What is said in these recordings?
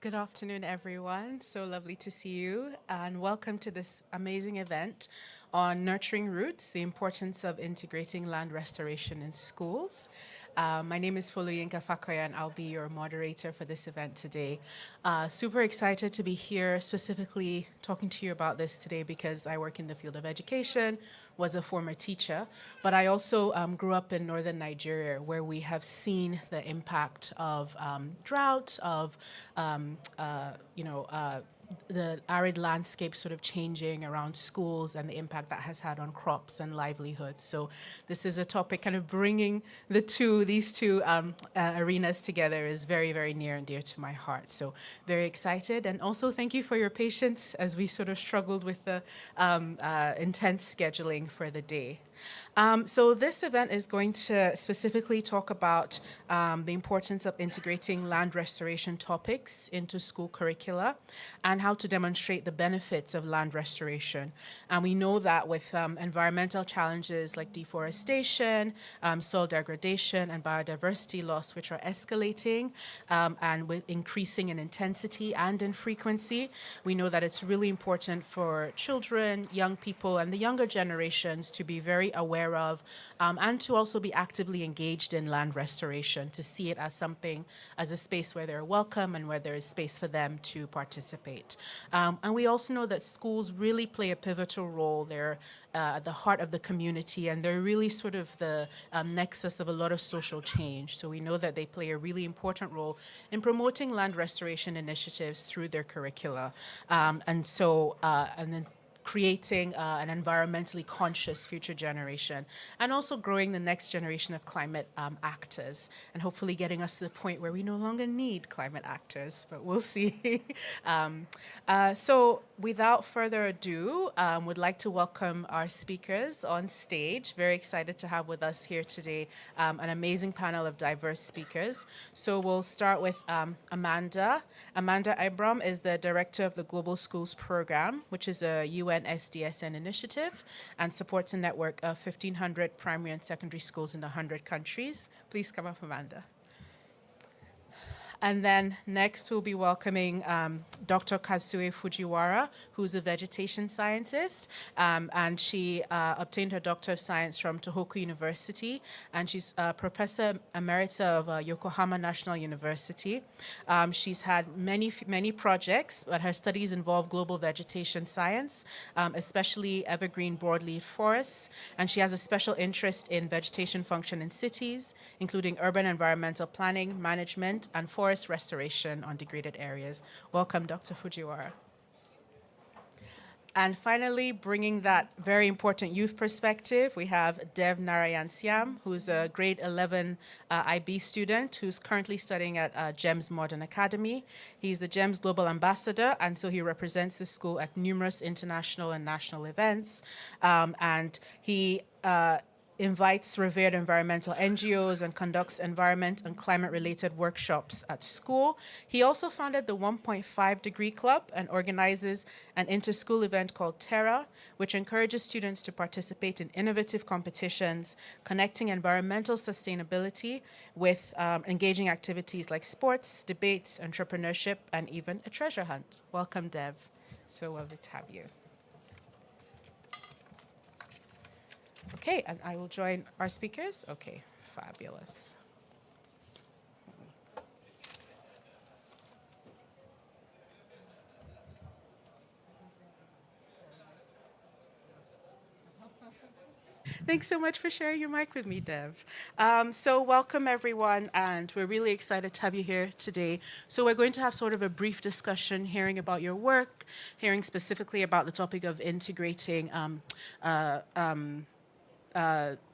Good afternoon, everyone. So lovely to see you, and welcome to this amazing event on nurturing roots, the importance of integrating land restoration in schools. My name is Foluyinka Fakoya, and I'll be your moderator for this event today. Super excited to be here, specifically talking to you about this today because I work in the field of education, was a former teacher, but I also grew up in northern Nigeria, where we have seen the impact of drought, of the arid landscape sort of changing around schools and the impact that has had on crops and livelihoods. So this is a topic kind of bringing these two arenas together is very, very near and dear to my heart. So very excited. And also thank you for your patience as we sort of struggled with the intense scheduling for the day. So this event is going to specifically talk about the importance of integrating land restoration topics into school curricula and how to demonstrate the benefits of land restoration. And we know that with environmental challenges like deforestation, soil degradation, and biodiversity loss, which are escalating and with increasing in intensity and in frequency, we know that it's really important for children, young people, and the younger generations to be very aware of and to also be actively engaged in land restoration, to see it as something, as a space where they're welcome and where there is space for them to participate. And we also know that schools really play a pivotal role. They're at the heart of the community, and they're really sort of the nexus of a lot of social change. So we know that they play a really important role in promoting land restoration initiatives through their curricula. And then creating an environmentally conscious future generation, and also growing the next generation of climate actors, and hopefully getting us to the point where we no longer need climate actors, but we'll see. So without further ado, would like to welcome our speakers on stage. Very excited to have with us here today an amazing panel of diverse speakers. So we'll start with Amanda. Amanda Ibram is the director of the Global Schools Program, which is a UN SDSN initiative and supports a network of 1,500 primary and secondary schools in 100 countries. Please come up, Amanda. And then next we'll be welcoming Dr. Kazue Fujiwara, who's a vegetation scientist, and she obtained her Doctor of Science from Tohoku University, and she's a Professor Emerita of Yokohama National University. She's had many projects, but her studies involve global vegetation science, especially evergreen broadleaf forests, and she has a special interest in vegetation function in cities, including urban environmental planning, management, and forest restoration on degraded areas. Welcome, Dr. Fujiwara. And finally, bringing that very important youth perspective, we have Dev Narayan Siam, who's a grade 11 IB student who's currently studying at GEMS Modern Academy. He's the GEMS Global Ambassador, and so he represents the school at numerous international and national events. And he invites revered environmental NGOs and conducts environment and climate-related workshops at school. He also founded the 1.5 Degree Club and organizes an inter-school event called Terra, which encourages students to participate in innovative competitions, connecting environmental sustainability with engaging activities like sports, debates, entrepreneurship, and even a treasure hunt. Welcome, Dev. So lovely to have you. Okay, and I will join our speakers. Okay, fabulous. Thanks so much for sharing your mic with me, Dev. So welcome, everyone, and we're really excited to have you here today. So we're going to have sort of a brief discussion, hearing about your work, hearing specifically about the topic of integrating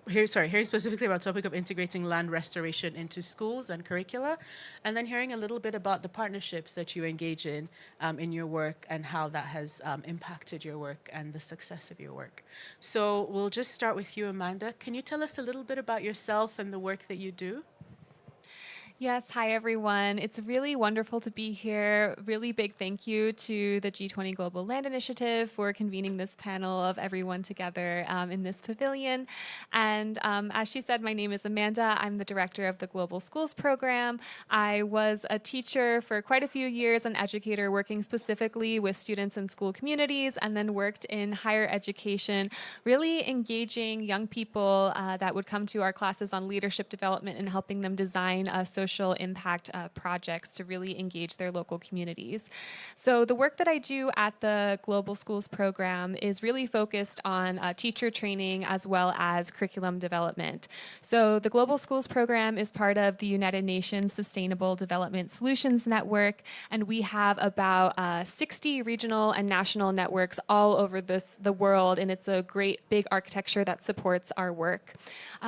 hearing specifically about the topic of integrating land restoration into schools and curricula, and then hearing a little bit about the partnerships that you engage in your work and how that has impacted your work and the success of your work. So we'll just start with you, Amanda. Can you tell us a little bit about yourself and the work that you do? Yes, hi everyone. It's really wonderful to be here. Really big thank you to the G20 Global Land Initiative for convening this panel of everyone together in this pavilion. And as she said, my name is Amanda. I'm the director of the Global Schools Program. I was a teacher for quite a few years, an educator working specifically with students in school communities, and then worked in higher education, really engaging young people that would come to our classes on leadership development and helping them design social impact projects to really engage their local communities. So the work that I do at the Global Schools Program is really focused on teacher training as well as curriculum development. So the Global Schools Program is part of the United Nations Sustainable Development Solutions Network, and we have about 60 regional and national networks all over the world, and it's a great big architecture that supports our work.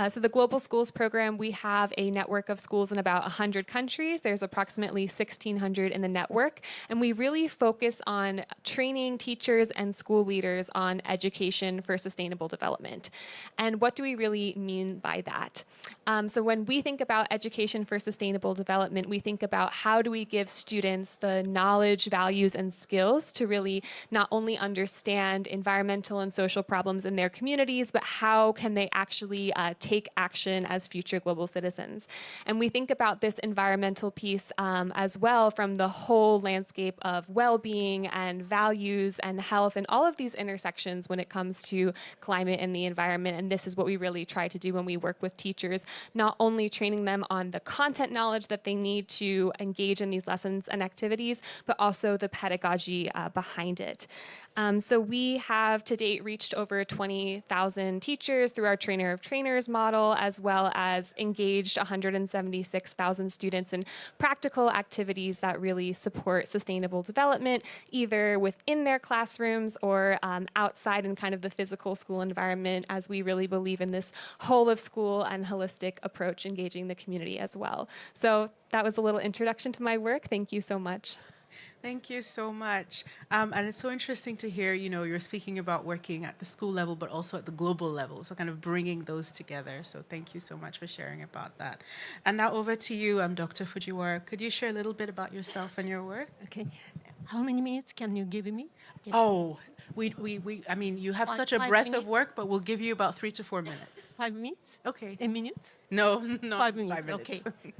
So the Global Schools Program, we have a network of schools in about 100 countries. There's approximately 1,600 in the network, and we really focus on training teachers and school leaders on education for sustainable development. And what do we really mean by that? So when we think about education for sustainable development, we think about how do we give students the knowledge, values, and skills to really not only understand environmental and social problems in their communities, but how can they actually take action as future global citizens. And we think about this environmental piece as well from the whole landscape of well-being and values and health and all of these intersections when it comes to climate and the environment. And this is what we really try to do when we work with teachers, not only training them on the content knowledge that they need to engage in these lessons and activities, but also the pedagogy behind it. So we have to date reached over 20,000 teachers through our Trainer of Trainers model, as well as engaged 176,000 students in practical activities that really support sustainable development, either within their classrooms or outside in kind of the physical school environment, as we really believe in this whole of school and holistic approach, engaging the community as well. So that was a little introduction to my work. Thank you so much. Thank you so much. And it's so interesting to hear, you're speaking about working at the school level, but also at the global level. So kind of bringing those together. So thank you so much for sharing about that. And now over to you, Dr. Fujiwara. Could you share a little bit about yourself and your work? Okay. How many minutes can you give me? Okay. Oh, I mean, you have such a breadth of minutes? work, but we'll give you about 3 to 4 minutes. 5 minutes? Okay. 10 minutes? No, not 5 minutes. 5 minutes. Okay.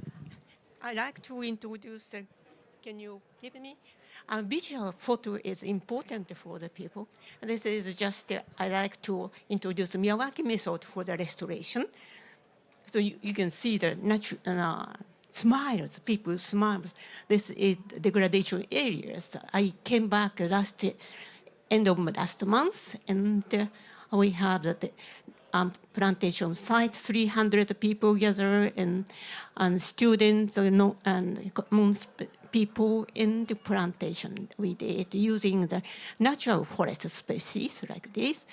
I'd like to introduce, can you give me? Visual photo is important for the people. This is just, I like to introduce Miyawaki method for the restoration. So you can see the natural smiles, people smiles. This is degradation areas. I came back end of last month, and we have the plantation site, 300 people gather, and students and common people in the plantation. We did using the natural forest species like this.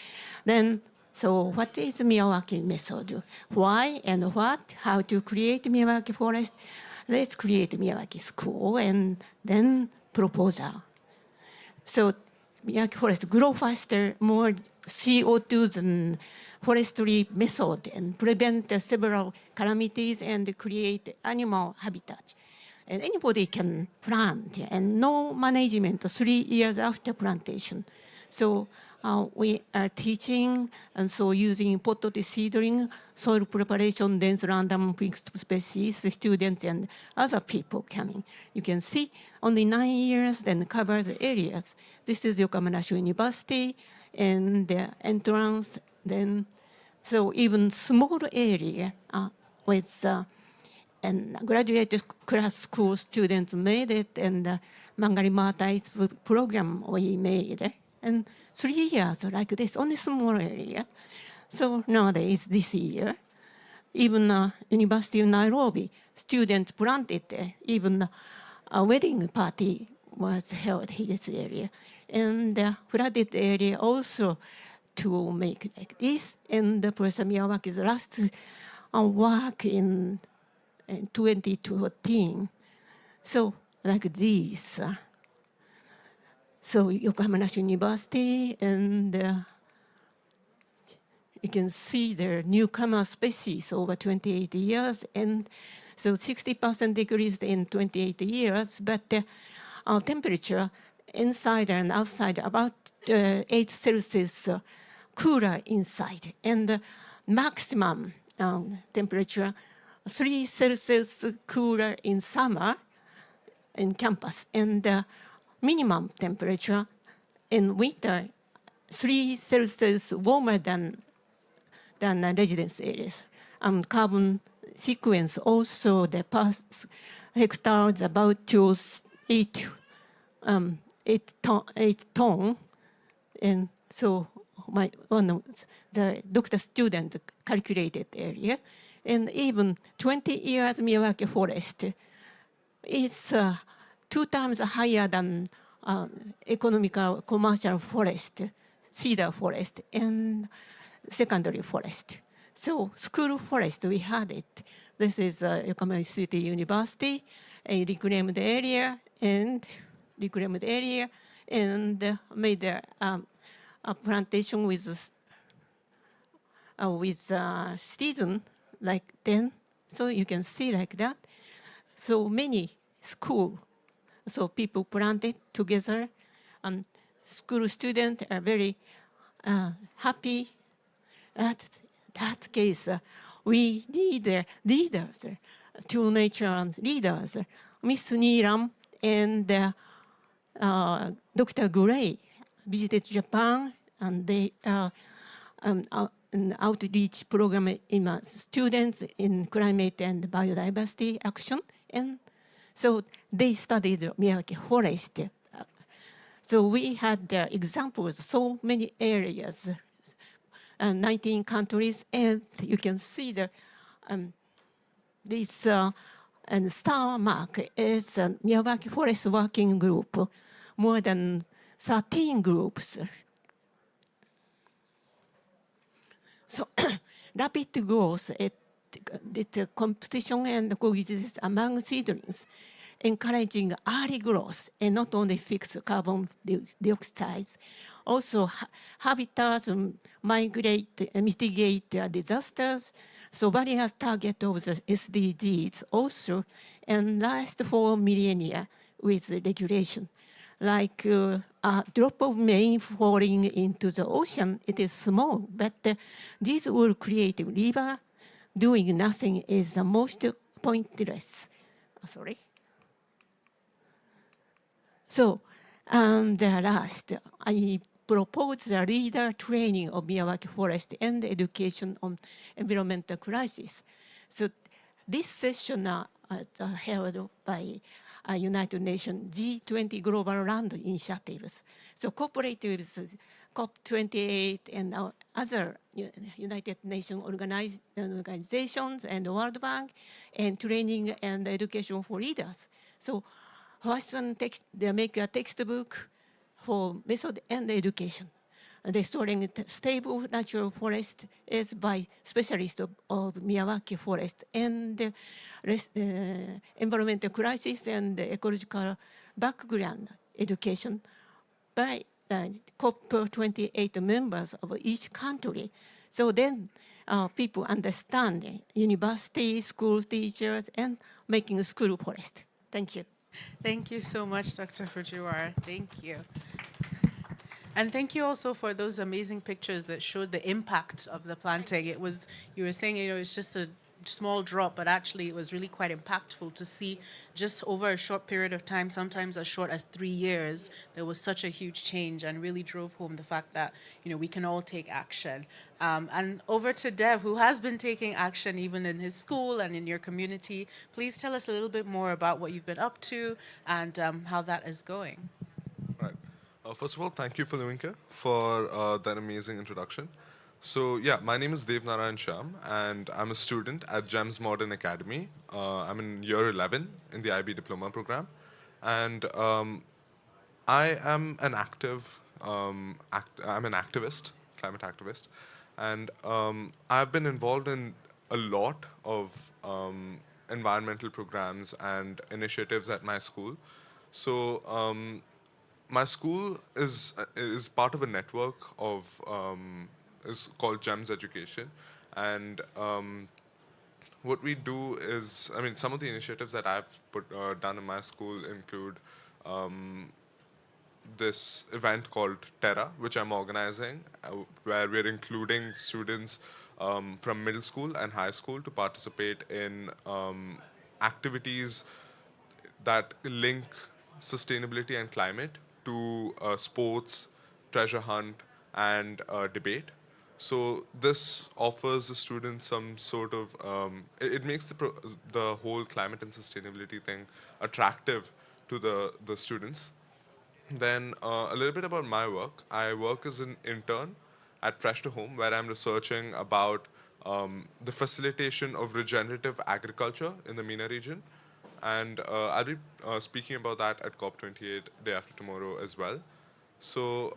Then, so what is Miyawaki method? Why and what? How to create Miyawaki forest? Let's create Miyawaki school and then proposal. So Miyawaki forest grow faster, more CO2s and forestry method, and prevent several calamities and create animal habitat. And anybody can plant, and no management 3 years after plantation. So we are teaching, and so using potted seedling, soil preparation, dense random mixed species, the students and other people coming. You can see only 9 years, then cover the areas. This is Yokohama National University, and the entrance, then, so even small area with and graduate class school students made it, and Mangari Matais program we made. And 3 years like this, only small area. So nowadays, this year, even University of Nairobi, students planted, even a wedding party was held in this area. And flooded area also to make like this. And Professor Miyawaki's last work in 2014. So like this. So Yokohama National University, and you can see the newcomer species over 28 years. And So 60% decreased in 28 years, but temperature inside and outside about 8 Celsius cooler inside, and maximum temperature 3 Celsius cooler in summer in campus, and minimum temperature in winter 3 Celsius warmer than residence areas. Carbon sequence also the per hectares about to 8 ton, and so one of the doctor student calculated area, and even 20 years Miyawaki forest is 2 times higher than economical commercial forest, cedar forest, and secondary forest. So school forest, we had it. This is Yokohama City University, a reclaimed area, and made a plantation with season like 10. So you can see like that. So many school, so people planted together. School students are very happy. At that case, we need leaders, two nature leaders, Miss Neelam and Dr. Gray visited Japan, and they an outreach program in students in climate and biodiversity action, and so they studied Miyawaki forest. So we had examples, so many areas, 19 countries, and you can see this and star mark is a Miyawaki Forest Working Group, more than 13 groups. So rapid growth, the competition and coexistence among seedlings, encouraging early growth and not only fixed carbon dioxide. Also, habitats mitigate disasters. So various target of the SDGs also, and last 4 millennia with regulation. Like a drop of rain falling into the ocean, it is small, but this will create a river. Doing nothing is the most pointless. Sorry. So, the last, I propose the leader training of Miyawaki Forest and education on environmental crisis. So this session held by United Nations G20 Global Land Initiatives. So cooperate with COP28 and other United Nations organizations and World Bank, and training and education for leaders. So first one, they make a textbook for method and education. Restoring stable natural forest is by specialists of Miyawaki Forest, and environmental crisis and ecological background education by COP28 members of each country. So then people understand university, school teachers, and making a school forest. Thank you. Thank you so much, Dr. Fujiwara. Thank you. And thank you also for those amazing pictures that showed the impact of the planting. It was, you were saying, it's just a small drop, but actually it was really quite impactful to see just over a short period of time, sometimes as short as 3 years, there was such a huge change, and really drove home the fact that, we can all take action. And over to Dev, who has been taking action even in his school and in your community. Please tell us a little bit more about what you've been up to and how that is going. Right. First of all, thank you, Philomena, for that amazing introduction. So yeah, my name is Dev Narayan Sham, and I'm a student at GEMS Modern Academy. I'm in year 11 in the IB Diploma program, and I am an I'm an activist, climate activist, and I've been involved in a lot of environmental programs and initiatives at my school. So my school is part of a network of is called GEMS Education, and what we do is, I mean, some of the initiatives that I've done in my school include this event called Terra, which I'm organizing, where we're including students from middle school and high school to participate in activities that link sustainability and climate to sports, treasure hunt, and debate. So this offers the students some sort of, it makes the whole climate and sustainability thing attractive to the students. Then a little bit about my work. I work as an intern at Fresh to Home, where I'm researching about the facilitation of regenerative agriculture in the MENA region. And I'll be speaking about that at COP28 day after tomorrow as well. So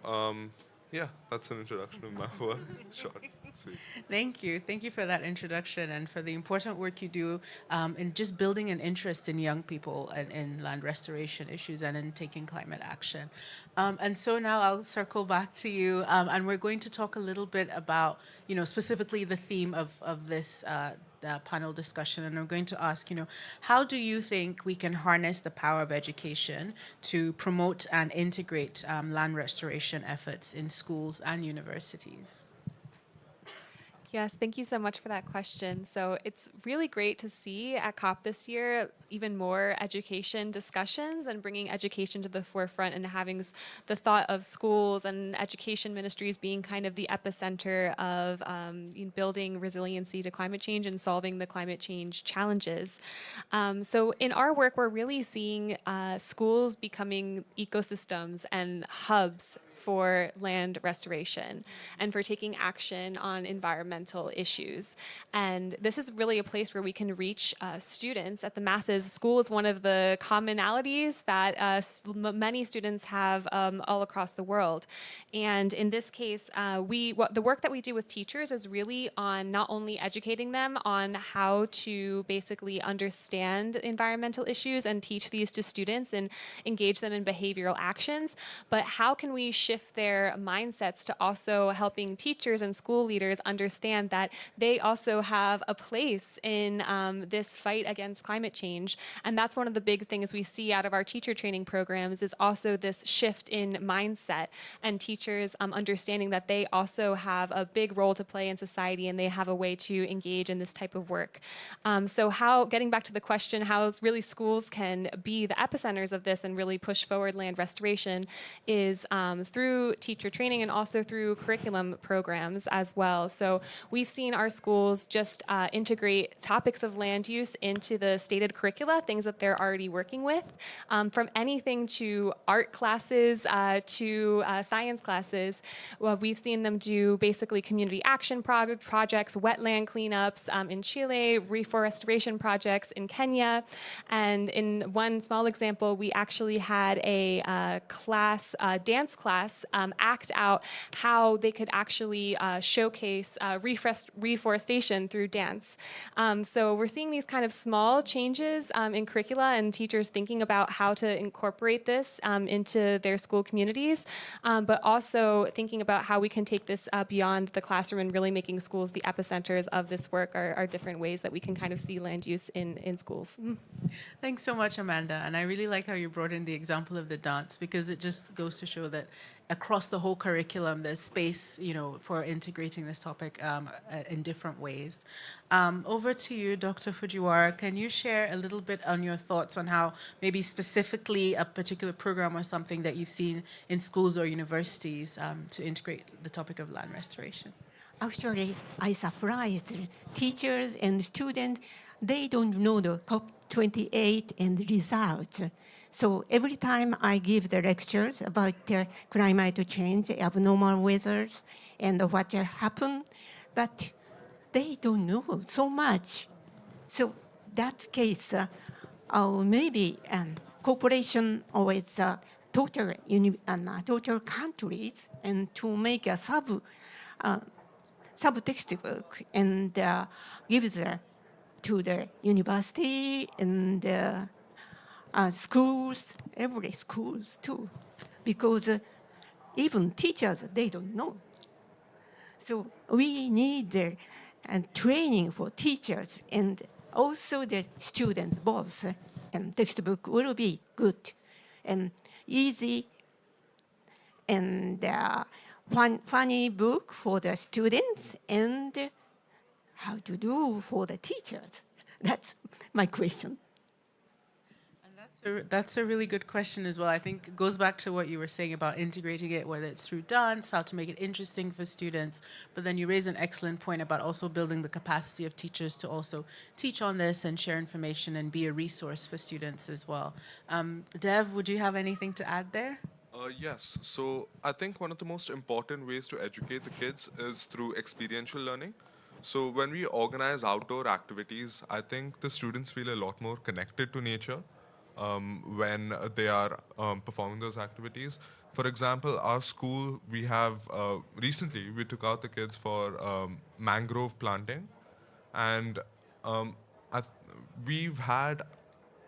yeah, that's an introduction of my work. Short, sweet. Thank you. Thank you for that introduction and for the important work you do in just building an interest in young people and in land restoration issues and in taking climate action. And so now I'll circle back to you, and we're going to talk a little bit about, specifically the theme of this panel discussion, and I'm going to ask, how do you think we can harness the power of education to promote and integrate land restoration efforts in schools and universities? Yes, thank you so much for that question. So it's really great to see at COP this year even more education discussions and bringing education to the forefront and having the thought of schools and education ministries being kind of the epicenter of building resiliency to climate change and solving the climate change challenges. So in our work, we're really seeing schools becoming ecosystems and hubs for land restoration and for taking action on environmental issues. And this is really a place where we can reach students at the masses. School is one of the commonalities that many students have all across the world. And in this case, the work that we do with teachers is really on not only educating them on how to basically understand environmental issues and teach these to students and engage them in behavioral actions, but how can we shift their mindsets to also helping teachers and school leaders understand that they also have a place in this fight against climate change. And that's one of the big things we see out of our teacher training programs is also this shift in mindset and teachers understanding that they also have a big role to play in society and they have a way to engage in this type of work. So getting back to the question, how really schools can be the epicenters of this and really push forward land restoration is through teacher training and also through curriculum programs as well. So we've seen our schools just integrate topics of land use into the stated curricula, things that they're already working with, from anything to art classes to science classes. Well, we've seen them do basically community action projects, wetland cleanups in Chile, reforestation projects in Kenya. And in one small example, we actually had a dance class act out how they could actually showcase reforestation through dance. So we're seeing these kind of small changes in curricula and teachers thinking about how to incorporate this into their school communities, but also thinking about how we can take this beyond the classroom and really making schools the epicenters of this work are different ways that we can kind of see land use in schools. Thanks so much, Amanda. And I really like how you brought in the example of the dance, because it just goes to show that across the whole curriculum, there's space, for integrating this topic in different ways. Over to you, Dr. Fujiwara. Can you share a little bit on your thoughts on how maybe specifically a particular program or something that you've seen in schools or universities to integrate the topic of land restoration? Actually, I surprised teachers and students. They don't know the COP28 and results. So every time I give the lectures about climate change, abnormal weather, and what happened, but they don't know so much. So that case, maybe cooperation with total countries and to make a sub-textbook and give to the university and schools, every schools too, because even teachers, they don't know. So we need training for teachers and also the students, both, and textbook will be good and easy and funny book for the students and how to do for the teachers. That's my question. That's a really good question as well. I think it goes back to what you were saying about integrating it, whether it's through dance, how to make it interesting for students. But then you raise an excellent point about also building the capacity of teachers to also teach on this and share information and be a resource for students as well. Dev, would you have anything to add there? Yes. So I think one of the most important ways to educate the kids is through experiential learning. So when we organize outdoor activities, I think the students feel a lot more connected to nature when they are performing those activities. For example, our school, we have recently we took out the kids for mangrove planting, and we've had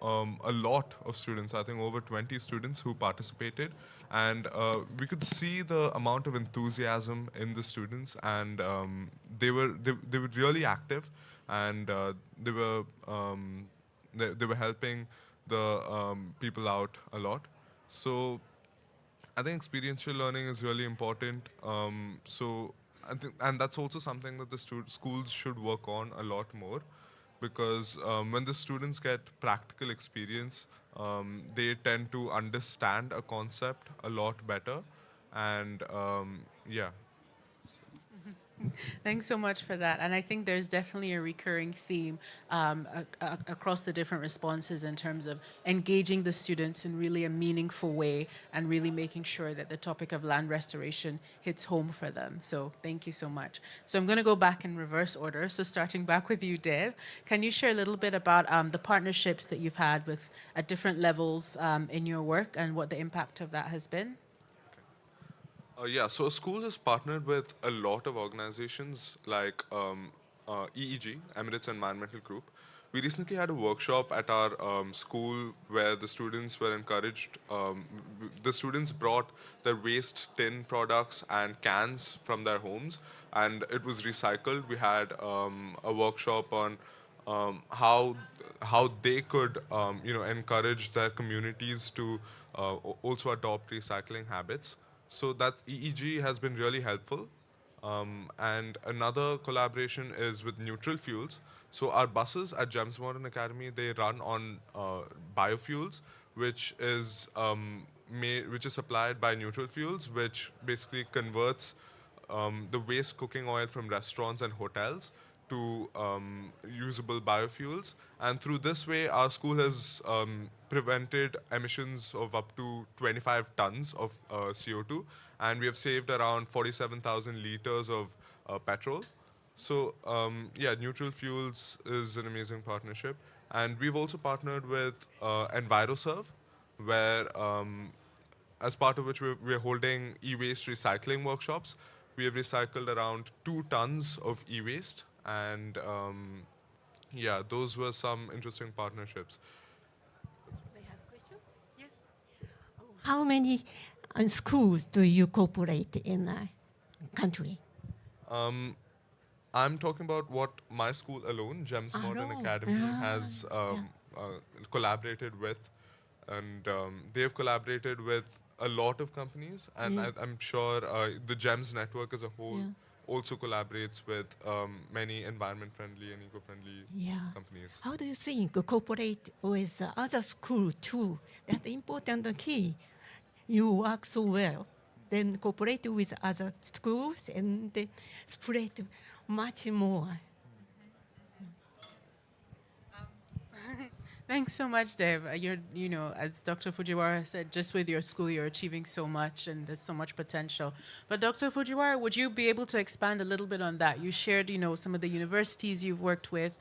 a lot of students, I think over 20 students who participated, and we could see the amount of enthusiasm in the students, and they were really active, and they were helping the people out a lot. So I think experiential learning is really important. And that's also something that the schools should work on a lot more, because when the students get practical experience, they tend to understand a concept a lot better. And yeah. Thanks so much for that. And I think there's definitely a recurring theme across the different responses in terms of engaging the students in really a meaningful way and really making sure that the topic of land restoration hits home for them. So thank you so much. So I'm going to go back in reverse order. So starting back with you, Dev, can you share a little bit about the partnerships that you've had with at different levels in your work and what the impact of that has been? Yeah, so a school has partnered with a lot of organizations like EEG, Emirates Environmental Group. We recently had a workshop at our school where the students were encouraged. The students brought their waste tin products and cans from their homes, and it was recycled. We had a workshop on how they could encourage their communities to also adopt recycling habits. So that EEG has been really helpful. And another collaboration is with neutral fuels. So our buses at GEMS Modern Academy, they run on biofuels, which is supplied by neutral fuels, which basically converts the waste cooking oil from restaurants and hotels to usable biofuels. And through this way, our school has prevented emissions of up to 25 tons of CO2, and we have saved around 47,000 liters of petrol. So yeah, neutral fuels is an amazing partnership. And we've also partnered with EnviroServe, where as part of which we're holding e-waste recycling workshops. We have recycled around 2 tons of e-waste, and yeah, those were some interesting partnerships. May I have a question? Yes. How many schools do you cooperate in a country? I'm talking about what my school alone, GEMS Modern no. Academy, has collaborated with, and they've collaborated with a lot of companies, and I'm sure the GEMS network as a whole also collaborates with many environment-friendly and eco-friendly companies. How do you think cooperate with other schools too? That's important key. You work so well, then cooperate with other schools and spread much more. Thanks so much, Dev. As Dr. Fujiwara said, just with your school, you're achieving so much and there's so much potential. But Dr. Fujiwara, would you be able to expand a little bit on that? You shared, some of the universities you've worked with.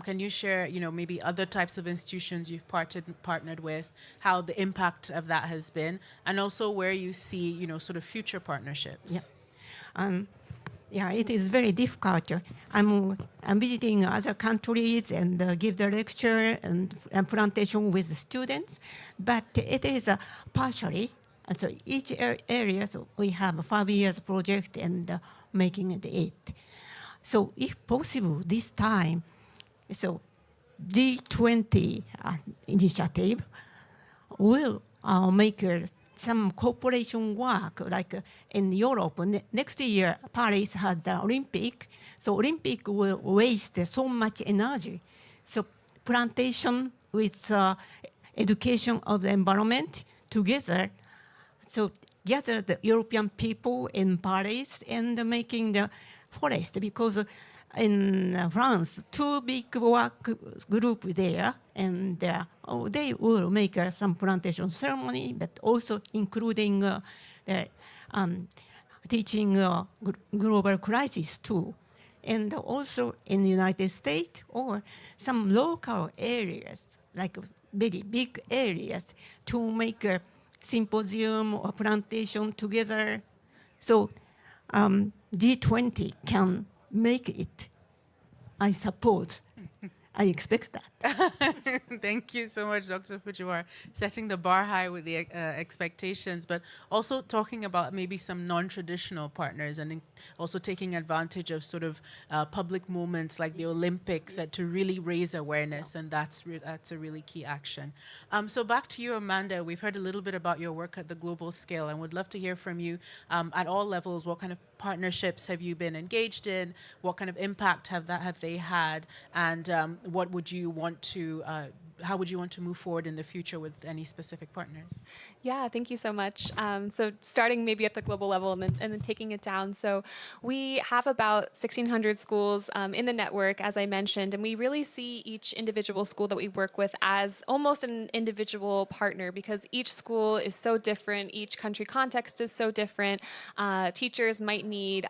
Can you share, maybe other types of institutions you've partnered with, how the impact of that has been, and also where you see, sort of future partnerships? Yeah, it is very difficult. I'm visiting other countries and give the lecture and plantation with the students, but it is partially. So each area, so we have a 5 years project and making it. So if possible, this time, so G20 initiative will make some cooperation work, like in Europe. Next year, Paris has the Olympic, so Olympic will waste so much energy. So plantation with education of the environment together, so gather the European people in Paris and making the forest, because in France, two big work group there, and they will make some plantation ceremony, but also including the teaching global crisis too. And also in the United States or some local areas, like very big areas, to make a symposium or plantation together. So G20 can make it, I suppose. I expect that. Thank you so much, Dr. Fujiwara, setting the bar high with the expectations, but also talking about maybe some non-traditional partners and also taking advantage of sort of public moments like the Olympics to really raise awareness, and that's a really key action. So back to you, Amanda. We've heard a little bit about your work at the global scale, and would love to hear from you at all levels. What kind of partnerships have you been engaged in? What kind of impact have they had? And what would you want to how would you want to move forward in the future with any specific partners? Yeah, thank you so much. So starting maybe at the global level and then taking it down. So we have about 1,600 schools in the network, as I mentioned, and we really see each individual school that we work with as almost an individual partner, because each school is so different, each country context is so different. Teachers might need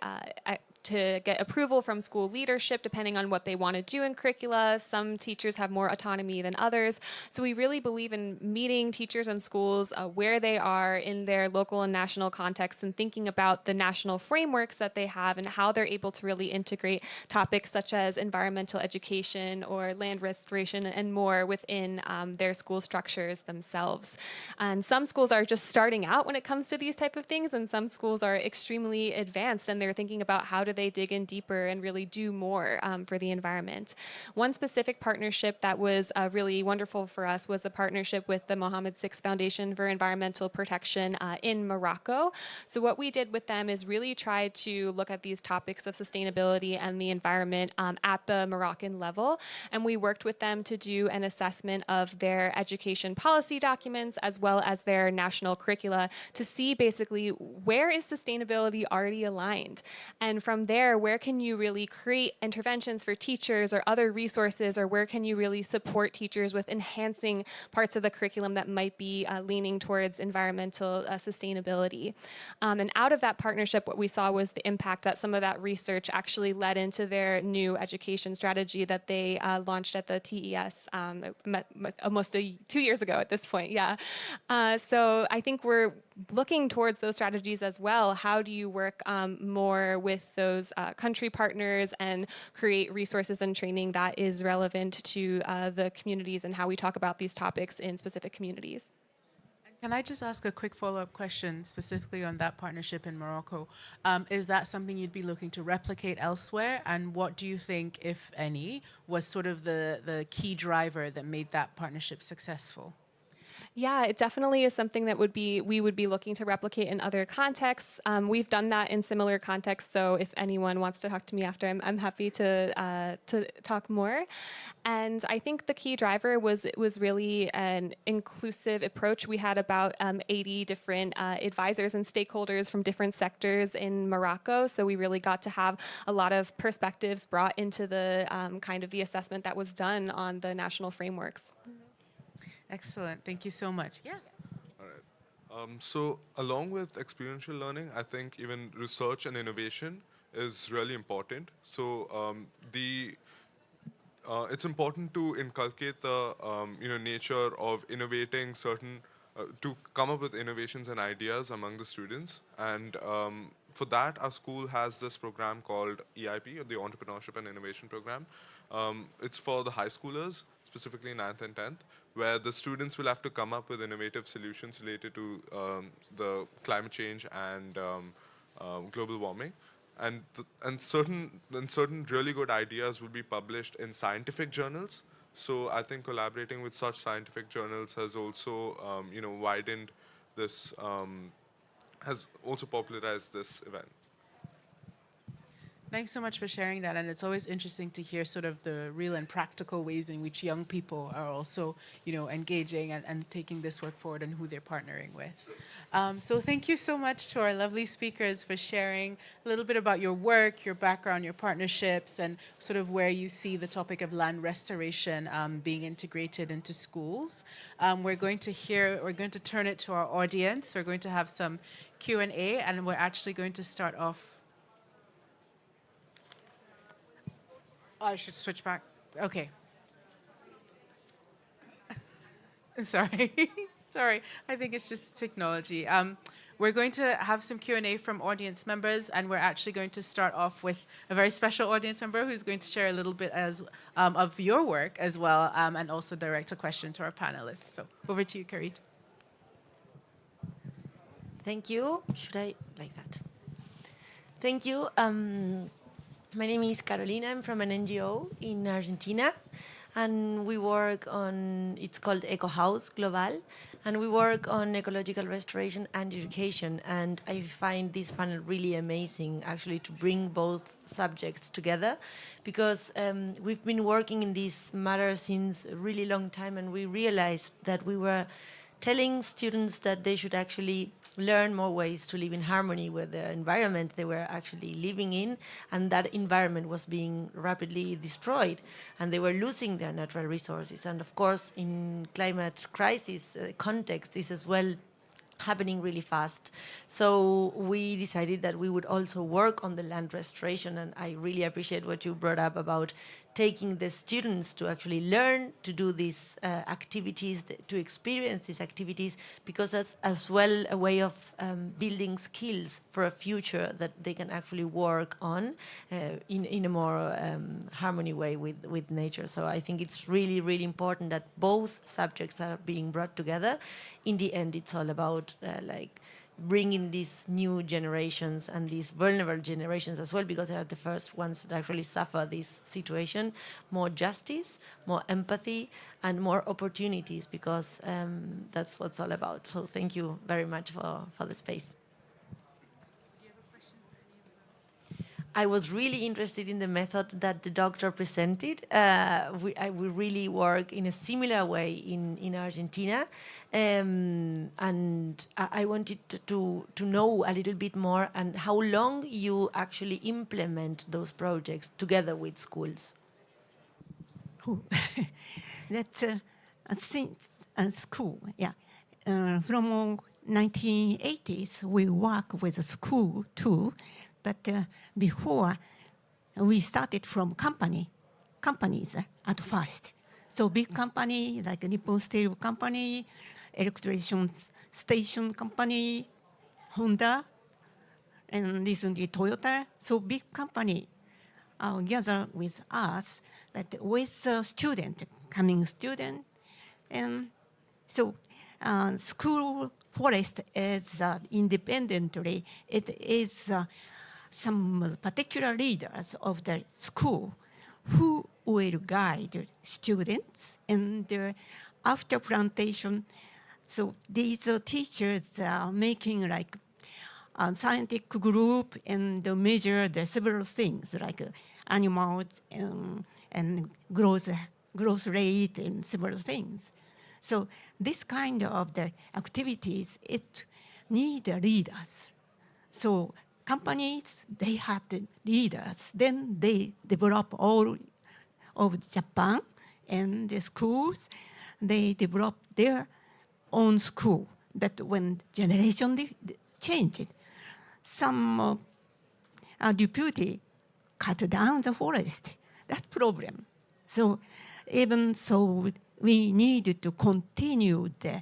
to get approval from school leadership depending on what they want to do in curricula. Some teachers have more autonomy than others. So we really believe in meeting teachers and schools where they are in their local and national context, and thinking about the national frameworks that they have and how they're able to really integrate topics such as environmental education or land restoration and more within their school structures themselves. And some schools are just starting out when it comes to these type of things, and some schools are extremely advanced and they're thinking about how do they dig in deeper and really do more for the environment. One specific partnership that was really wonderful for us was a partnership with the Mohammed VI Foundation for Environmental Protection in Morocco. So what we did with them is really try to look at these topics of sustainability and the environment at the Moroccan level. And we worked with them to do an assessment of their education policy documents as well as their national curricula to see basically where is sustainability already aligned. And from there, where can you really create interventions for teachers or other resources, or where can you really support teachers with enhancing parts of the curriculum that might be leaning towards environmental sustainability. And out of that partnership, what we saw was the impact that some of that research actually led into their new education strategy that they launched at the TES almost 2 years ago at this point, yeah. So I think we're looking towards those strategies as well. How do you work more with those country partners and create resources and training that is relevant to the communities and how we talk about these topics in specific communities? Can I just ask a quick follow-up question specifically on that partnership in Morocco? Is that something you'd be looking to replicate elsewhere? And what do you think, if any, was sort of the key driver that made that partnership successful? Yeah, it definitely is something that we would be looking to replicate in other contexts. We've done that in similar contexts, so if anyone wants to talk to me after, I'm happy to talk more. And I think the key driver was really an inclusive approach. We had about 80 different advisors and stakeholders from different sectors in Morocco, so we really got to have a lot of perspectives brought into the kind of the assessment that was done on the national frameworks. Excellent. Thank you so much. Yes. All right. So along with experiential learning, I think even research and innovation is really important. So it's important to inculcate the nature of innovating certain to come up with innovations and ideas among the students. And for that, our school has this program called EIP, or the Entrepreneurship and Innovation Program. It's for the high schoolers, specifically 9th and 10th, where the students will have to come up with innovative solutions related to the climate change and global warming. And certain really good ideas will be published in scientific journals. So I think collaborating with such scientific journals has also, widened this, has also popularized this event. Thanks so much for sharing that. And it's always interesting to hear sort of the real and practical ways in which young people are also, engaging and taking this work forward and who they're partnering with. So thank you so much to our lovely speakers for sharing a little bit about your work, your background, your partnerships, and sort of where you see the topic of land restoration being integrated into schools. We're going to turn it to our audience. We're going to have some Q&A, and we're actually going to start off. I should switch back. Okay. Sorry. Sorry. I think it's just technology. We're going to have some Q&A from audience members, and we're actually going to start off with a very special audience member who's going to share a little bit of your work as well, and also direct a question to our panelists. So over to you, Karit. Thank you. Should I like that? Thank you. My name is Carolina. I'm from an NGO in Argentina, and we work on, it's called Eco House Global, and we work on ecological restoration and education. And I find this panel really amazing, actually, to bring both subjects together, because we've been working in this matter since a really long time, and we realized that we were telling students that they should actually learn more ways to live in harmony with the environment they were actually living in, and that environment was being rapidly destroyed, and they were losing their natural resources. And of course, in climate crisis context, this as well happening really fast. So we decided that we would also work on the land restoration, and I really appreciate what you brought up about taking the students to actually learn to do these activities, to experience these activities, because that's as well a way of building skills for a future that they can actually work on in a more harmony way with nature. So I think it's really, really important that both subjects are being brought together. In the end, it's all about bringing these new generations and these vulnerable generations as well, because they are the first ones that actually suffer this situation, more justice, more empathy, and more opportunities, because that's what it's all about. So thank you very much for the space. I was really interested in the method that the doctor presented. We really work in a similar way in Argentina. And I wanted to know a little bit more and how long you actually implement those projects together with schools. That's a school, yeah. From 1980s, we work with a school too. But before, we started from companies at first. So big company like Nippon Steel Company, electrician station company, Honda, and recently Toyota. So big company gather with us, but with student. And so school forest is independently, it is some particular leaders of the school who will guide students, and after plantation, so these teachers are making like a scientific group and measure the several things like animals and growth rate and several things. So this kind of the activities, it need leaders. So companies, they had the leaders. Then they develop all of Japan, and the schools, they develop their own school. But when generation changed, some deputy cut down the forest. That problem. So even so, we need to continue the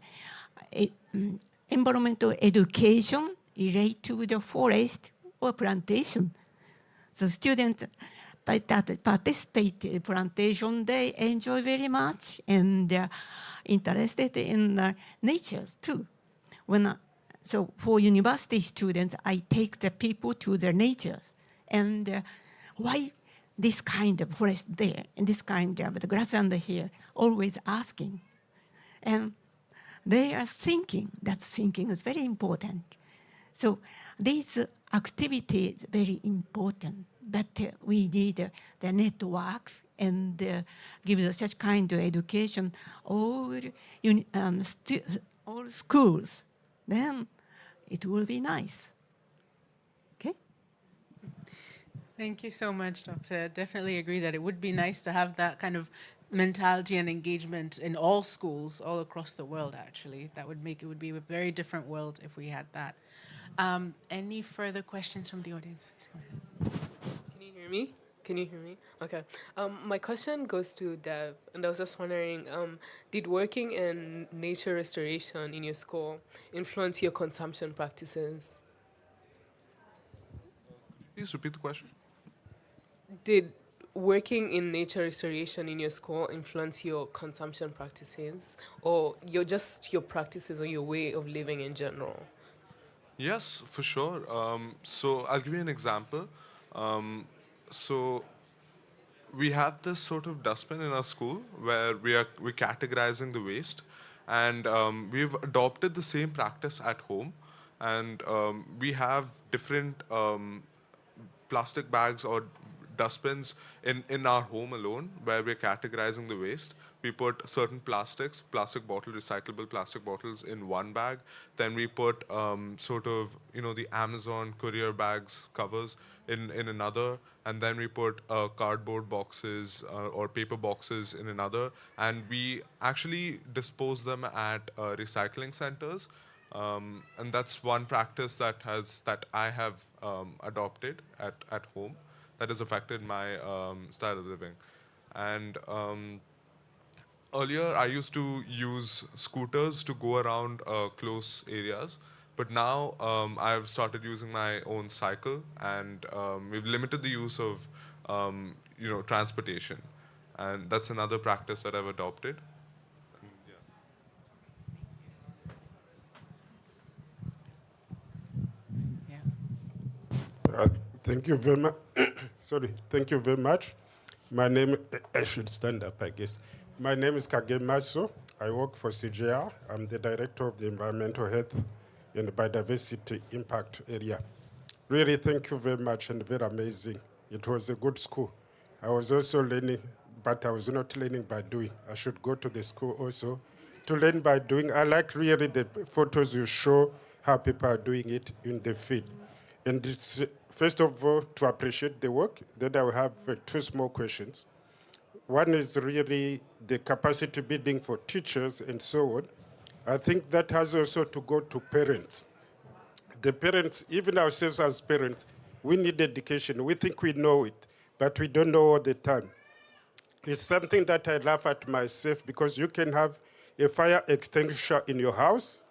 environmental education related to the forest or plantation. So students participate in plantation, they enjoy very much, and they're interested in nature too. So for university students, I take the people to their nature. And why this kind of forest there, and this kind of the grassland here, always asking. And they are thinking, that thinking is very important. So this activity is very important, but we need the network and give such kind of education all, all schools. Then it will be nice. Okay? Thank you so much, Doctor. Definitely agree that it would be nice to have that kind of mentality and engagement in all schools all across the world, actually. That would make it would be a very different world if we had that. Any further questions from the audience? Please go ahead. Can you hear me? Can you hear me? Okay. My question goes to Dev, and I was just wondering, did working in nature restoration in your school influence your consumption practices? Please repeat the question. Did working in nature restoration in your school influence your consumption practices, or your practices or your way of living in general? Yes, for sure. So I'll give you an example. So we have this sort of dustbin in our school where we're categorizing the waste, and we've adopted the same practice at home, and we have different plastic bags or dustbins in our home alone where we're categorizing the waste. We put certain plastic bottle, recyclable plastic bottles in one bag. Then we put the Amazon courier bags covers in another. And then we put cardboard boxes or paper boxes in another. And we actually dispose them at recycling centers. And that's one practice that I have adopted at home that has affected my style of living. And earlier, I used to use scooters to go around close areas, but now I've started using my own cycle, and we've limited the use of transportation, and that's another practice that I've adopted. And, yeah. Yeah. Thank you very much. Sorry, thank you very much. My name, I should stand up, I guess. My name is Kagemaso. I work for CJR. I'm the director of the Environmental Health and Biodiversity Impact Area. Really, thank you very much and very amazing. It was a good school. I was also learning, but I was not learning by doing. I should go to the school also to learn by doing. I like really the photos you show how people are doing it in the field. And it's, first of all, to appreciate the work. Then I will have two small questions. One is really the capacity building for teachers and so on. I think that has also to go to parents. The parents, even ourselves as parents, we need education. We think we know it, but we don't know all the time. It's something that I laugh at myself because you can have a fire extinguisher in your house.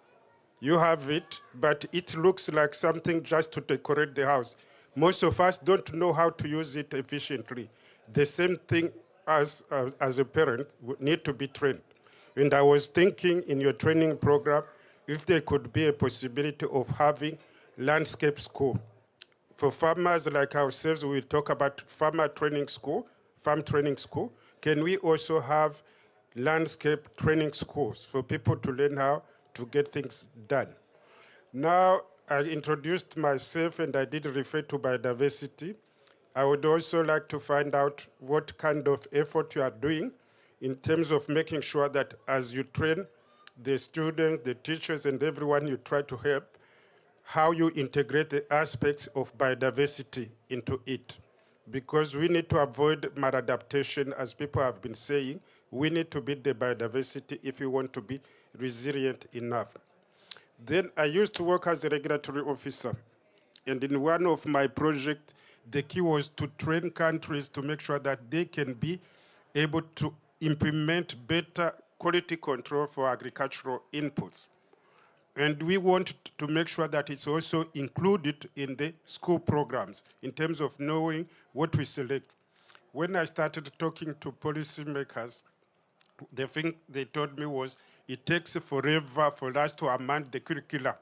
You have it, but it looks like something just to decorate the house. Most of us don't know how to use it efficiently. The same thing as a parent need to be trained. And I was thinking in your training program, if there could be a possibility of having landscape school. For farmers like ourselves, we talk about farm training school. Can we also have landscape training schools for people to learn how to get things done? Now, I introduced myself and I did refer to biodiversity. I would also like to find out what kind of effort you are doing in terms of making sure that as you train the students, the teachers, and everyone you try to help, how you integrate the aspects of biodiversity into it. Because we need to avoid maladaptation, as people have been saying. We need to build the biodiversity if we want to be resilient enough. Then I used to work as a regulatory officer. And in one of my projects, the key was to train countries to make sure that they can be able to implement better quality control for agricultural inputs. And we want to make sure that it's also included in the school programs in terms of knowing what we select. When I started talking to policymakers, the thing they told me was it takes forever for us to amend the curricula.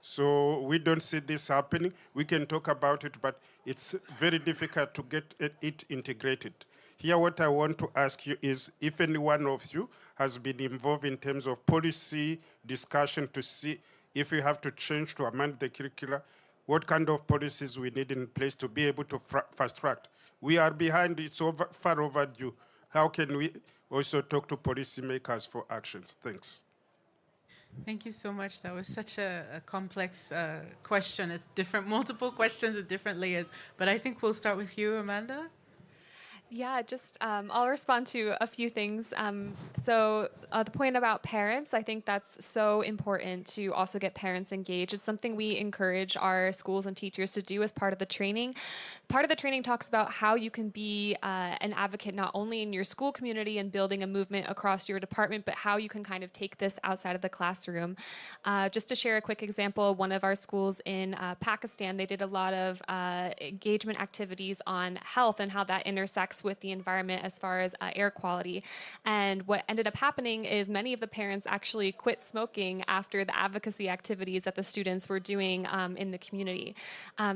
So we don't see this happening. We can talk about it, but it's very difficult to get it integrated. Here, what I want to ask you is if any one of you has been involved in terms of policy discussion to see if we have to change to amend the curricula, what kind of policies we need in place to be able to fast track. We are behind, it's far overdue. How can we also talk to policymakers for actions? Thanks. Thank you so much. That was such a complex question. It's multiple questions with different layers. But I think we'll start with you, Amanda. Yeah, just I'll respond to a few things. So the point about parents, I think that's so important to also get parents engaged. It's something we encourage our schools and teachers to do as part of the training. Part of the training talks about how you can be an advocate not only in your school community and building a movement across your department, but how you can kind of take this outside of the classroom. Just to share a quick example, one of our schools in Pakistan, they did a lot of engagement activities on health and how that intersects with the environment as far as air quality. And what ended up happening is many of the parents actually quit smoking after the advocacy activities that the students were doing in the community.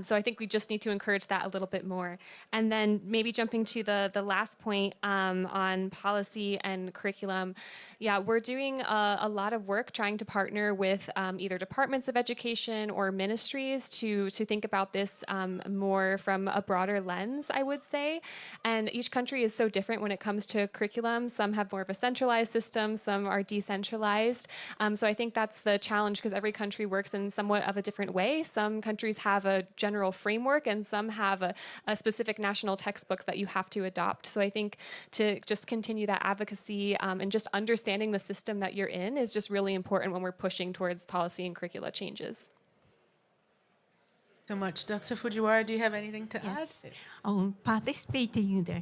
So I think we just need to encourage that a little bit more. And then maybe jumping to the last point on policy and curriculum. Yeah, we're doing a lot of work trying to partner with either departments of education or ministries to think about this more from a broader lens, I would say. And each country is so different when it comes to curriculum. Some have more of a centralized system, some are decentralized. So I think that's the challenge because every country works in somewhat of a different way. Some countries have a general framework and some have a specific national textbook that you have to adopt. So I think to just continue that advocacy and just understanding the system that you're in is just really important when we're pushing towards policy and curricula changes. So much. Dr. Fujiwara, do you have anything to add? Participating in the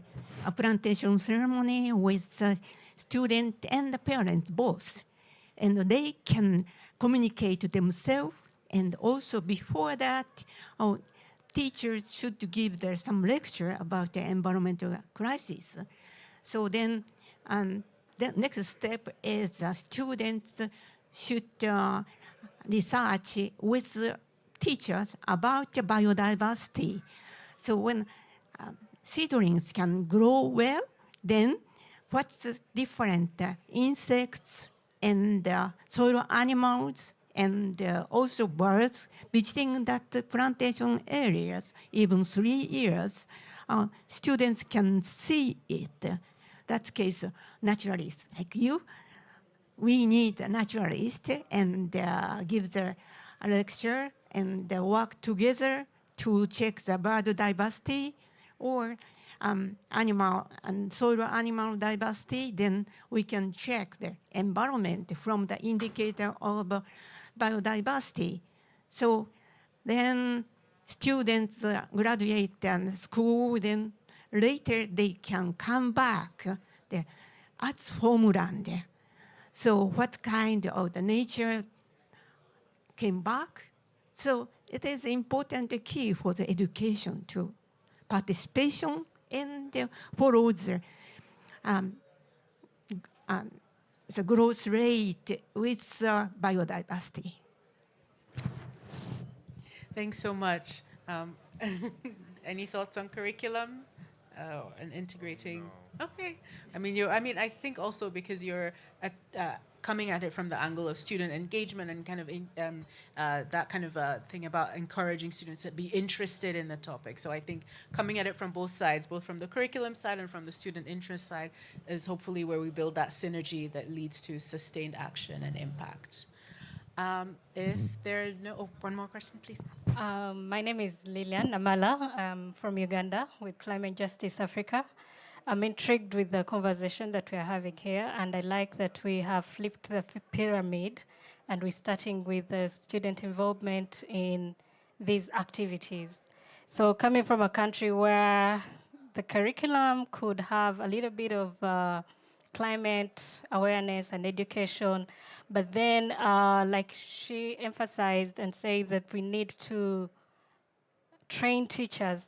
plantation ceremony with the student and the parent both. And they can communicate themselves. And also before that, teachers should give some lecture about the environmental crisis. So then the next step is students should research with teachers about the biodiversity. So when seedlings can grow well, then what's the different insects and soil animals and also birds visiting that plantation areas, even 3 years, students can see it. That case, naturalists like you, we need a naturalist and give the lecture and work together to check the biodiversity or animal and soil animal diversity. Then we can check the environment from the indicator of biodiversity. So then students graduate and school, then later they can come back as homeland. So what kind of the nature came back? So it is important key for the education too. Participation and follow the growth rate with biodiversity. Thanks so much. Any thoughts on curriculum and integrating? No. Okay. I think also because you're coming at it from the angle of student engagement and kind of that kind of thing about encouraging students to be interested in the topic. So I think coming at it from both sides, both from the curriculum side and from the student interest side, is hopefully where we build that synergy that leads to sustained action and impact. If there are one more question, please. My name is Lilian Namala. I'm from Uganda with Climate Justice Africa. I'm intrigued with the conversation that we are having here, and I like that we have flipped the pyramid and we're starting with the student involvement in these activities. So coming from a country where the curriculum could have a little bit of climate awareness and education, but then like she emphasized and said that we need to train teachers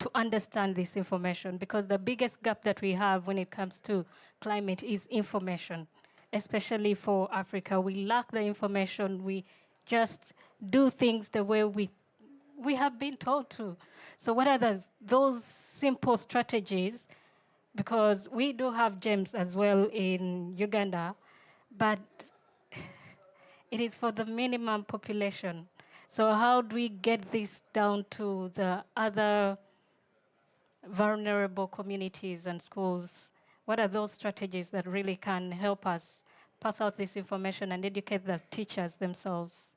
to understand this information, because the biggest gap that we have when it comes to climate is information, especially for Africa. We lack the information. We just do things the way we have been told to. So what are those simple strategies? Because we do have gems as well in Uganda, but it is for the minimum population. So how do we get this down to the other vulnerable communities and schools? What are those strategies that really can help us pass out this information and educate the teachers themselves?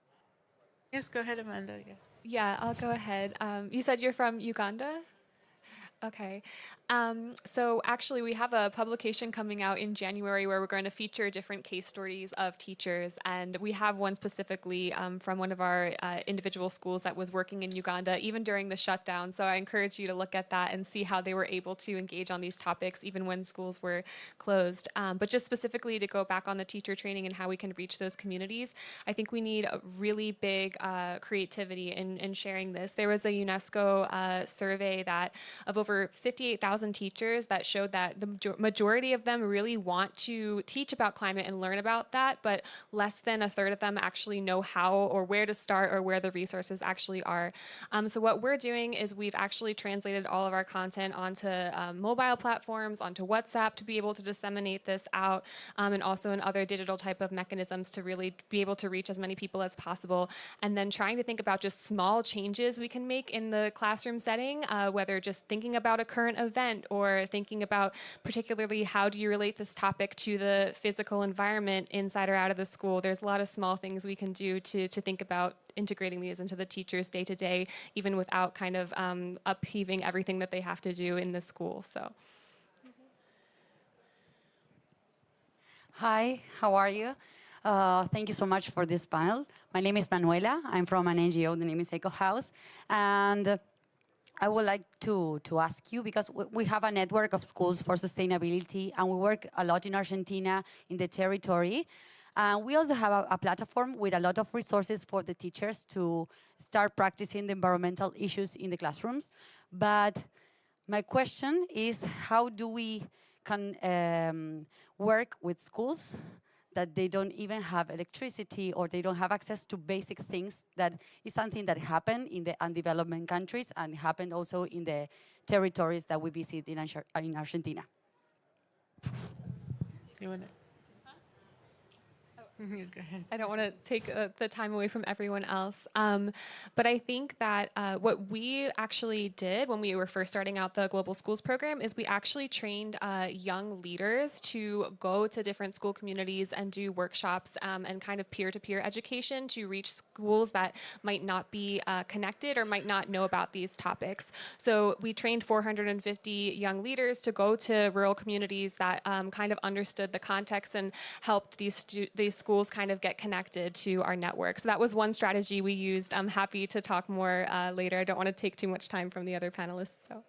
Yes, go ahead, Amanda. Yes. Yeah, I'll go ahead. You said you're from Uganda? Okay. So actually, we have a publication coming out in January where we're going to feature different case stories of teachers. And we have one specifically from one of our individual schools that was working in Uganda, even during the shutdown. So I encourage you to look at that and see how they were able to engage on these topics, even when schools were closed. But just specifically to go back on the teacher training and how we can reach those communities, I think we need a really big creativity in sharing this. There was a UNESCO survey that of over 58,000 teachers that showed that the majority of them really want to teach about climate and learn about that, but less than a third of them actually know how or where to start or where the resources actually are. So what we're doing is we've actually translated all of our content onto mobile platforms, onto WhatsApp to be able to disseminate this out, and also in other digital type of mechanisms to really be able to reach as many people as possible. And then trying to think about just small changes we can make in the classroom setting, whether just thinking about a current event or thinking about particularly how do you relate this topic to the physical environment inside or out of the school. There's a lot of small things we can do to think about integrating these into the teachers day to day, even without kind of upheaving everything that they have to do in the school. So. Hi, how are you? Thank you so much for this panel. My name is Manuela. I'm from an NGO, the name is Eco House. And I would like to ask you, because we have a network of schools for sustainability, and we work a lot in Argentina, in the territory. We also have a platform with a lot of resources for the teachers to start practicing the environmental issues in the classrooms. But my question is, how do we can work with schools that they don't even have electricity or they don't have access to basic things? That is something that happened in the undeveloped countries and happened also in the territories that we visit in Argentina. You want to? Go ahead. I don't want to take the time away from everyone else. But I think that what we actually did when we were first starting out the Global Schools program is we actually trained young leaders to go to different school communities and do workshops and kind of peer-to-peer education to reach schools that might not be connected or might not know about these topics. So we trained 450 young leaders to go to rural communities that kind of understood the context and helped these schools kind of get connected to our network. So that was one strategy we used. I'm happy to talk more later. I don't want to take too much time from the other panelists. So.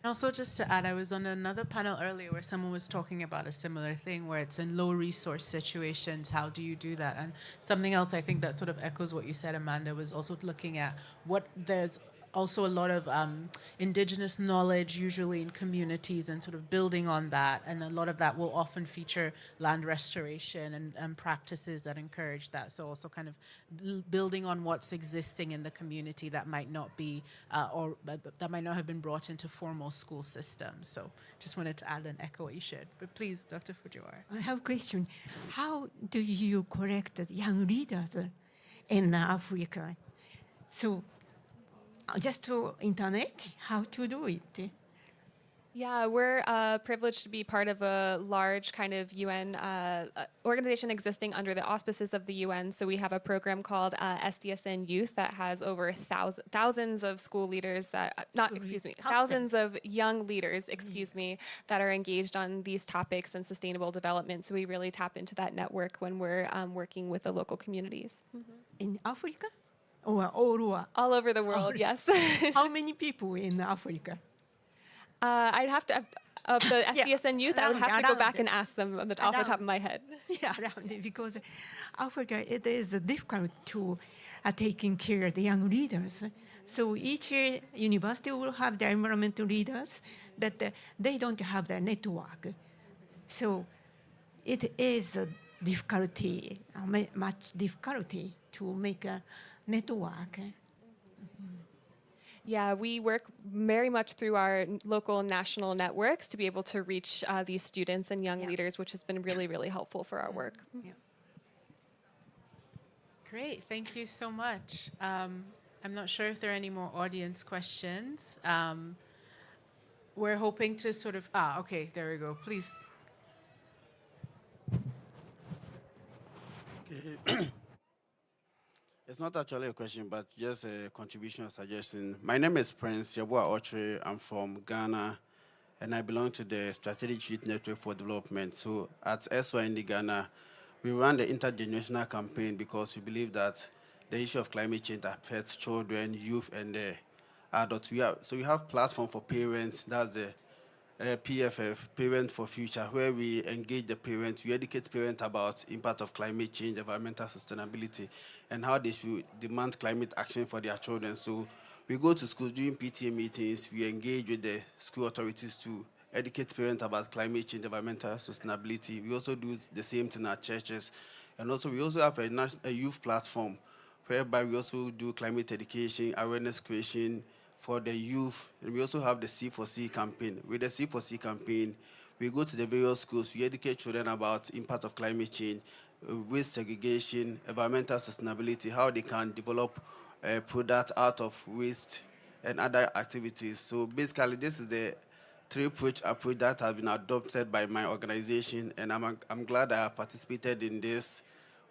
Also, just to add, I was on another panel earlier where someone was talking about a similar thing where it's in low resource situations. How do you do that? And something else I think that sort of echoes what you said, Amanda, was also looking at what there's also a lot of indigenous knowledge usually in communities and sort of building on that, and a lot of that will often feature land restoration and practices that encourage that. So also kind of building on what's existing in the community that might not be or that might not have been brought into formal school systems. So just wanted to add an echoation. But please, Dr. Fujiwara. I have a question. How do you collect the young leaders in Africa? So just through internet, how to do it? Yeah, we're privileged to be part of a large kind of UN organization existing under the auspices of the UN. So we have a program called SDSN Youth that has over thousands of school leaders that, thousands of young leaders, that are engaged on these topics and sustainable development. So we really tap into that network when we're working with the local communities. Mm-hmm. In Africa? Or all over? All over the world, yes. How many people in Africa? I'd have to, of the SDSN Youth, I would have to go back and ask them off the top of my head. Yeah, around it, because Africa, it is difficult to taking care of the young leaders. So each university will have their environmental leaders, but they don't have their network. So it is difficulty, much difficulty to make a network. Yeah, we work very much through our local and national networks to be able to reach these students and young leaders, which has been really, really helpful for our work. Yeah. Great, thank you so much. I'm not sure if there are any more audience questions. We're hoping to sort of, okay, there we go, please. Okay. It's not actually a question, but just a contribution or suggestion. My name is Prince Yabua Otre. I'm from Ghana, and I belong to the Strategic Youth Network for Development. So at SYND Ghana, we run the intergenerational campaign because we believe that the issue of climate change affects children, youth, and adults. We have platform for parents. That's the PFF, Parent for Future, where we engage the parents, we educate parents about impact of climate change, environmental sustainability, and how they should demand climate action for their children. So we go to schools during PTA meetings, we engage with the school authorities to educate parents about climate change, environmental sustainability. We also do the same thing at churches. And also we also have a youth platform whereby we also do climate education, awareness creation, for the youth. And we also have the C4C campaign. With the C4C campaign, we go to the various schools, we educate children about impact of climate change, waste segregation, environmental sustainability, how they can develop products out of waste and other activities. So basically, this is the three-approach that has been adopted by my organization, and I'm glad I have participated in this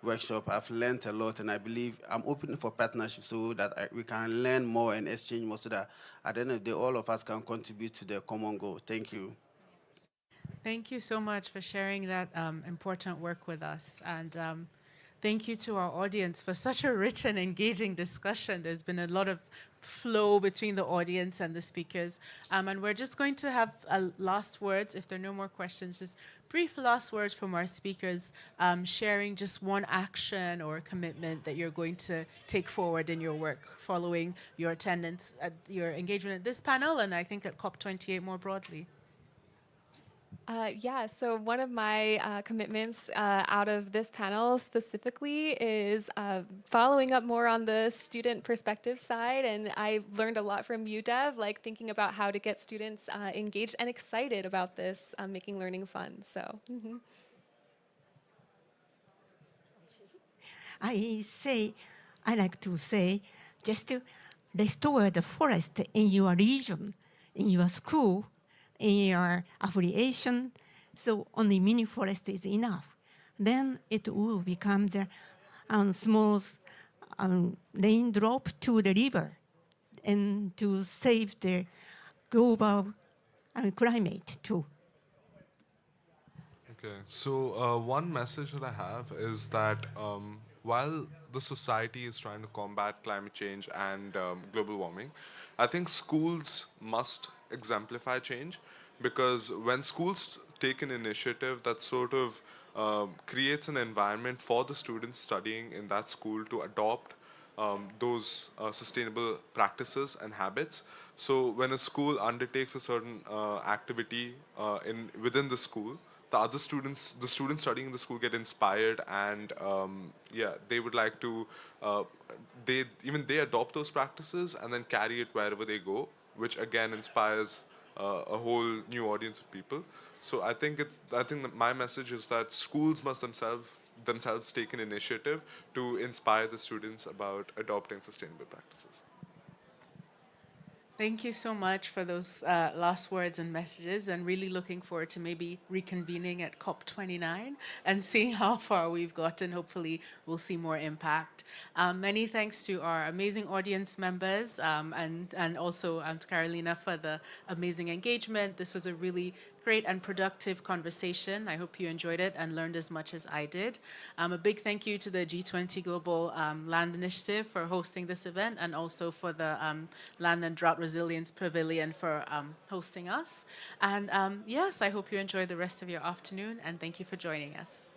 workshop. I've learned a lot, and I believe I'm open for partnership so that we can learn more and exchange more so that at the end of the day, all of us can contribute to the common goal. Thank you. Thank you so much for sharing that important work with us. And thank you to our audience for such a rich and engaging discussion. There's been a lot of flow between the audience and the speakers. And we're just going to have last words, if there are no more questions, just brief last words from our speakers, sharing just one action or commitment that you're going to take forward in your work following your attendance at your engagement at this panel and I think at COP28 more broadly. Yeah, so one of my commitments out of this panel specifically is following up more on the student perspective side. And I learned a lot from you, Dev, like thinking about how to get students engaged and excited about this, making learning fun. So. I like to say, just to restore the forest in your region, in your school, in your affiliation, so only mini forest is enough. Then it will become the small raindrop to the river and to save the global climate too. Okay, so one message that I have is that while the society is trying to combat climate change and global warming, I think schools must exemplify change, because when schools take an initiative that sort of creates an environment for the students studying in that school to adopt those sustainable practices and habits. So when a school undertakes a certain activity within the school, the students studying in the school get inspired, and they would like to they adopt those practices and then carry it wherever they go, which again inspires a whole new audience of people. So I think that my message is that schools must themselves take an initiative to inspire the students about adopting sustainable practices. Thank you so much for those last words and messages, and really looking forward to maybe reconvening at COP29 and seeing how far we've gotten. Hopefully we'll see more impact. Many thanks to our amazing audience members and also to Carolina for the amazing engagement. This was a really great and productive conversation. I hope you enjoyed it and learned as much as I did. A big thank you to the G20 Global Land Initiative for hosting this event, and also for the Land and Drought Resilience Pavilion for hosting us. And yes, I hope you enjoy the rest of your afternoon, and thank you for joining us.